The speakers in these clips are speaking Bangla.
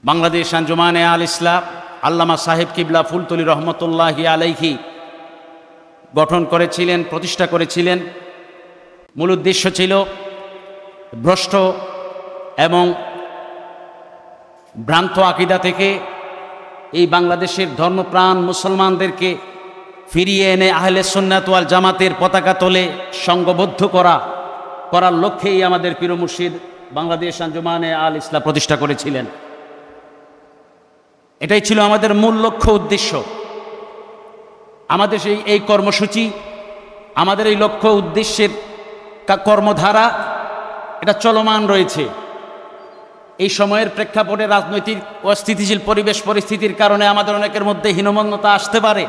বাংলাদেশ আঞ্জুমানে আল ইসলাম আল্লামা সাহেব কিবলা ফুলতলি রহমতুল্লাহি আলাইহি গঠন করেছিলেন, প্রতিষ্ঠা করেছিলেন। মূল উদ্দেশ্য ছিল ভ্রষ্ট এবং ভ্রান্ত আকীদা থেকে এই বাংলাদেশের ধর্মপ্রাণ মুসলমানদেরকে ফিরিয়ে এনে আহলে সুন্নাত ওয়াল জামাতের পতাকা তোলে সংঘবদ্ধ করার লক্ষ্যেই আমাদের পীর মুর্শিদ বাংলাদেশ আঞ্জুমানে আল ইসলাম প্রতিষ্ঠা করেছিলেন। এটাই ছিল আমাদের মূল লক্ষ্য, উদ্দেশ্য। আমাদের এই কর্মসূচি, আমাদের এই লক্ষ্য উদ্দেশ্যের কর্মধারা এটা চলমান রয়েছে। এই সময়ের প্রেক্ষাপটে রাজনৈতিক অস্থিতিশীল পরিবেশ পরিস্থিতির কারণে আমাদের অনেকের মধ্যে হীনমন্যতা আসতে পারে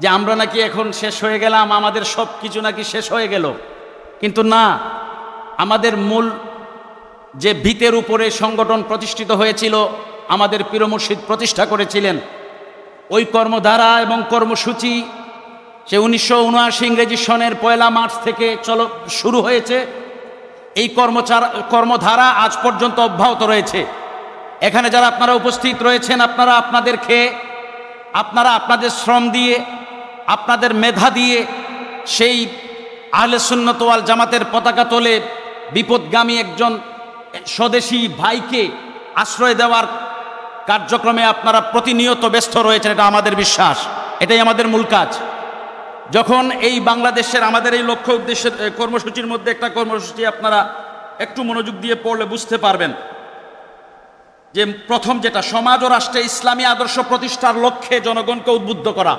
যে আমরা নাকি এখন শেষ হয়ে গেলাম, আমাদের সব কিছু নাকি শেষ হয়ে গেল। কিন্তু না, আমাদের মূল যে ভিতের উপরে সংগঠন প্রতিষ্ঠিত হয়েছিল, আমাদের পীর মুর্শিদ প্রতিষ্ঠা করেছিলেন, ওই কর্মধারা এবং কর্মসূচি সে 1979 ইংরেজি সনের 1 মার্চ থেকে শুরু হয়েছে। এই কর্মধারা আজ পর্যন্ত অব্যাহত রয়েছে। এখানে যারা আপনারা উপস্থিত রয়েছেন, আপনারা আপনাদের শ্রম দিয়ে, আপনাদের মেধা দিয়ে সেই আহলে সুন্নাত ওয়াল জামাতের পতাকা তোলে বিপদগামী একজন স্বদেশী ভাইকে আশ্রয় দেওয়ার কার্যক্রমে আপনারা প্রতিনিয়ত ব্যস্ত রয়েছেন। এটা আমাদের বিশ্বাস, এটাই আমাদের মূল কাজ। যখন এই বাংলাদেশের আমাদের এই লক্ষ্য উদ্দেশ্যের কর্মসূচির মধ্যে একটা কর্মসূচি আপনারা একটু মনোযোগ দিয়ে পড়লে বুঝতে পারবেন যে প্রথম যেটা, সমাজ ও রাষ্ট্রে ইসলামী আদর্শ প্রতিষ্ঠার লক্ষ্যে জনগণকে উদ্বুদ্ধ করা,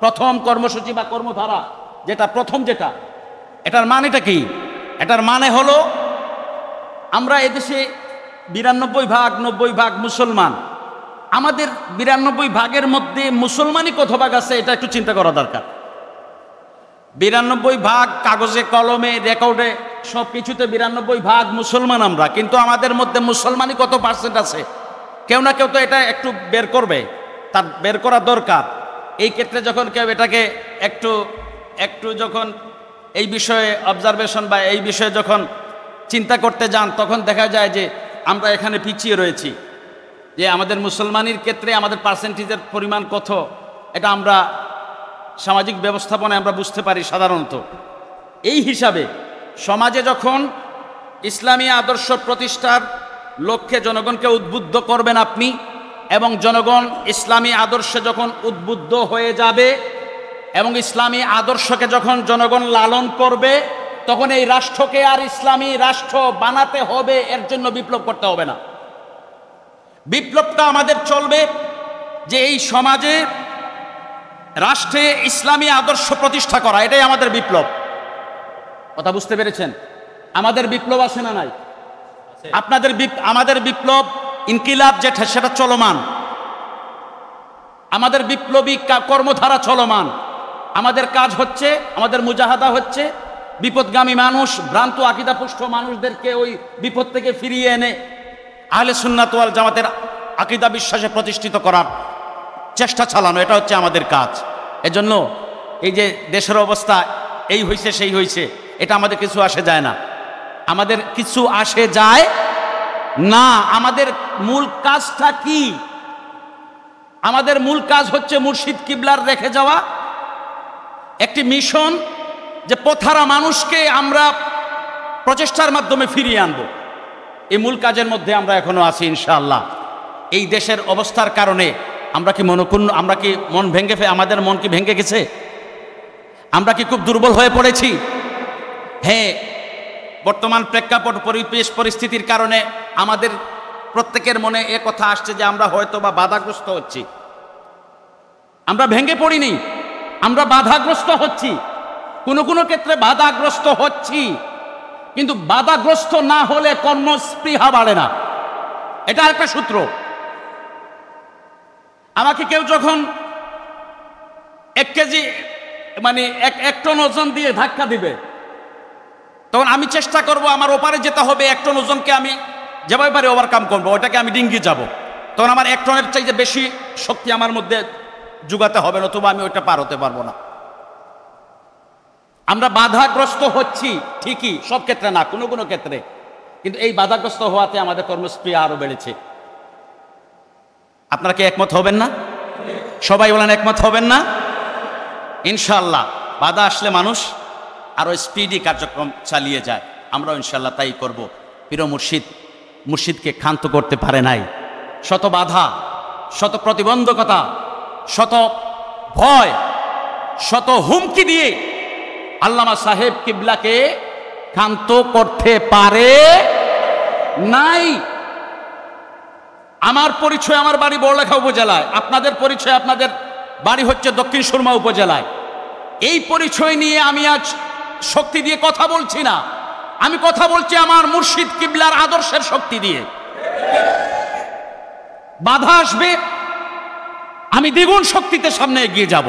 প্রথম কর্মসূচি বা কর্মধারা যেটা, এটার মানেটা কি? এটার মানে হলো আমরা এদেশে 92 ভাগ মুসলমান। আমাদের 92 ভাগের মধ্যে মুসলমানই কত ভাগ আছে এটা একটু চিন্তা করা দরকার। 92 ভাগ কাগজে কলমে রেকর্ডে সব কিছুতে 92 ভাগ মুসলমান আমরা, কিন্তু আমাদের মধ্যে মুসলমানই কত পার্সেন্ট আছে? কেউ না কেউ তো এটা একটু বের করবে, তার বের করা দরকার। এই ক্ষেত্রে যখন কেউ এটাকে একটু যখন এই বিষয়ে অবজারভেশন বা এই বিষয়ে যখন চিন্তা করতে যান, তখন দেখা যায় যে আমরা এখানে পিছিয়ে রয়েছি। যে আমাদের মুসলমানের ক্ষেত্রে আমাদের পার্সেন্টেজের পরিমাণ কত, এটা আমরা সামাজিক ব্যবস্থাপনায় আমরা বুঝতে পারি সাধারণত। এই হিসাবে সমাজে যখন ইসলামী আদর্শ প্রতিষ্ঠার লক্ষ্যে জনগণকে উদ্বুদ্ধ করবেন আপনি, এবং জনগণ ইসলামী আদর্শে যখন উদ্বুদ্ধ হয়ে যাবে এবং ইসলামী আদর্শকে যখন জনগণ লালন করবে, তখন এই রাষ্ট্রকে আর ইসলামী রাষ্ট্র বানাতে হবে, এর জন্য বিপ্লব করতে হবে না। বিপ্লবটা আমাদের চলবে যে এই সমাজে রাষ্ট্রে ইসলামী আদর্শ প্রতিষ্ঠা করা, এটাই আমাদের বিপ্লব। কথা বুঝতে পেরেছেন? আমাদের বিপ্লব আছে না নাই? আমাদের বিপ্লব ইনকিলাব যেটা, সেটা চলমান। আমাদের বিপ্লবী কর্মধারা চলমান। আমাদের কাজ হচ্ছে, আমাদের মুজাহাদা হচ্ছে বিপদগামী মানুষ, ভ্রান্ত আকীদাপুষ্ট মানুষদেরকে ওই বিপদ থেকে ফিরিয়ে এনে আহলে সুন্নাত ওয়াল জামাতের আকীদা বিশ্বাসে প্রতিষ্ঠিত করার চেষ্টা চালানো, এটা হচ্ছে আমাদের কাজ। এজন্য এই যে দেশের অবস্থা এই হয়েছে সেই হয়েছে, এটা আমাদের কিছু আসে যায় না। আমাদের কিছু আসে যায় না। আমাদের মূল কাজটা কি? আমাদের মূল কাজ হচ্ছে মুর্শিদ কিবলার রেখে যাওয়া একটি মিশন, যে পথহারা মানুষকে আমরা প্রচেষ্টার মাধ্যমে ফিরিয়ে আনব। এই মূল কাজের মধ্যে আমরা এখনো আছি ইনশাআল্লাহ। এই দেশের অবস্থার কারণে আমরা কি মন ভেঙে, আমাদের মন কি ভেঙে গেছে? আমরা কি খুব দুর্বল হয়ে পড়েছি? হ্যাঁ, বর্তমান প্রেক্ষাপট পরিবেশ পরিস্থিতির কারণে আমাদের প্রত্যেকের মনে এ কথা আসছে যে আমরা হয়তো বা বাধাগ্রস্ত হচ্ছি। আমরা ভেঙে পড়িনি, আমরা বাধাগ্রস্ত হচ্ছি। কোনো ক্ষেত্রে বাধাগ্রস্ত হচ্ছি, কিন্তু বাধাগ্রস্ত না হলে কর্মস্পৃহা বাড়ে না। এটা একটা সূত্র। আমাকে কেউ যখন 1 কেজি মানে 1 টন ওজন দিয়ে ধাক্কা দিবে, তখন আমি চেষ্টা করব আমার ওপারে যেতে হবে, 1 টন ওজনকে আমি যেভাবে পারি ওভারকাম করবো, ওটাকে আমি ডিঙ্গিয়ে যাব। তখন আমার 1 টনের চাইতে বেশি শক্তি আমার মধ্যে যোগাতে হবে, নতুবা আমি ওইটা পার হতে পারবো না। আমরা বাধাগ্রস্ত হচ্ছি ঠিকই, সব ক্ষেত্রে না, কোনো ক্ষেত্রে, কিন্তু এই বাধাগ্রস্ত হওয়াতে আমাদের কর্মস্পৃহা আরো বেড়েছে। আপনারা কি একমত হবেন না? সবাই বলেন একমত হবেন না? ইনশাআল্লাহ বাধা আসলে মানুষ আরো স্পিডি কার্যক্রম চালিয়ে যায়। আমরাও ইনশাআল্লাহ তাই করব। প্রিয় মুর্শিদকে ক্ষান্ত করতে পারে নাই। শত বাধা, শত প্রতিবন্ধকতা, শত ভয়, শত হুমকি দিয়ে আল্লামা সাহেব কিবলাকে ক্ষান্ত করতে পারে নাই। আমার পরিচয়, আমার বাড়ি বড়লেখা উপজেলায়, আপনাদের পরিচয় আপনাদের বাড়ি হচ্ছে দক্ষিণ সুরমা উপজেলায়। এই পরিচয় নিয়ে আমি আজ শক্তি দিয়ে কথা বলছি না, আমি কথা বলছি আমার মুর্শিদ কিবলার আদর্শের শক্তি দিয়ে। বাধা আসবে, আমি দ্বিগুণ শক্তিতে সামনে এগিয়ে যাব,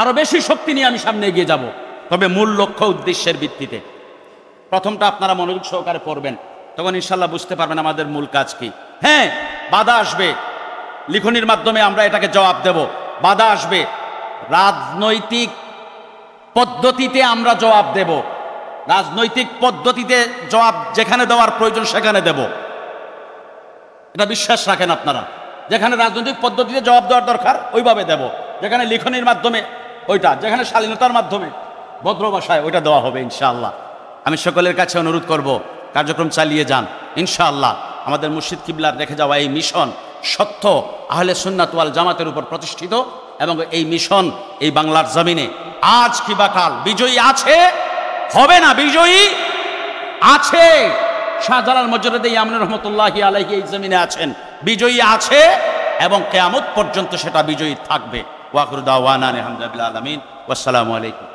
আরো বেশি শক্তি নিয়ে আমি সামনে এগিয়ে যাব, তবে মূল লক্ষ্য উদ্দেশ্যের ভিত্তিতে। প্রথমটা আপনারা মনোযোগ সহকারে পড়বেন, তখন ইনশাল্লাহ বুঝতে পারবেন আমাদের মূল কাজ কি। হ্যাঁ, বাধা আসবে, লিখনির মাধ্যমে আমরা এটাকে জবাব দেব। বাধা আসবে, রাজনৈতিক পদ্ধতিতে আমরা জবাব দেব। রাজনৈতিক পদ্ধতিতে জবাব যেখানে দেওয়ার প্রয়োজন সেখানে দেব, এটা বিশ্বাস রাখেন আপনারা। যেখানে রাজনৈতিক পদ্ধতিতে জবাব দেওয়ার দরকার ওইভাবে দেব, যেখানে লিখনির মাধ্যমে ওইটা, যেখানে শালীনতার মাধ্যমে ভদ্র ভাষায় ওইটা দেওয়া হবে ইনশাআল্লাহ। আমি সকলের কাছে অনুরোধ করব, কার্যক্রম চালিয়ে যান ইনশাআল্লাহ। আমাদের মুর্শিদ কিবলার রেখে যাওয়া এই মিশন সত্য আহলে সুন্নাত ওয়াল জামাতের উপর প্রতিষ্ঠিত, এবং এই মিশন এই বাংলার জমিনে আজ কিবা কাল বিজয়ী আছে, হবে না, বিজয়ী আছে। শাহজালাল মজরুদ্দিন ইয়ামানী রহমতুল্লাহি আলাইহি এই জমিনে আছেন, বিজয়ী আছে, এবং কিয়ামত পর্যন্ত সেটা বিজয়ী থাকবে। ওয়া আখিরু দাওয়ানা আলহামদুলিল্লাহি রাব্বিল আলামিন। ওয়াসসালামু আলাইকুম।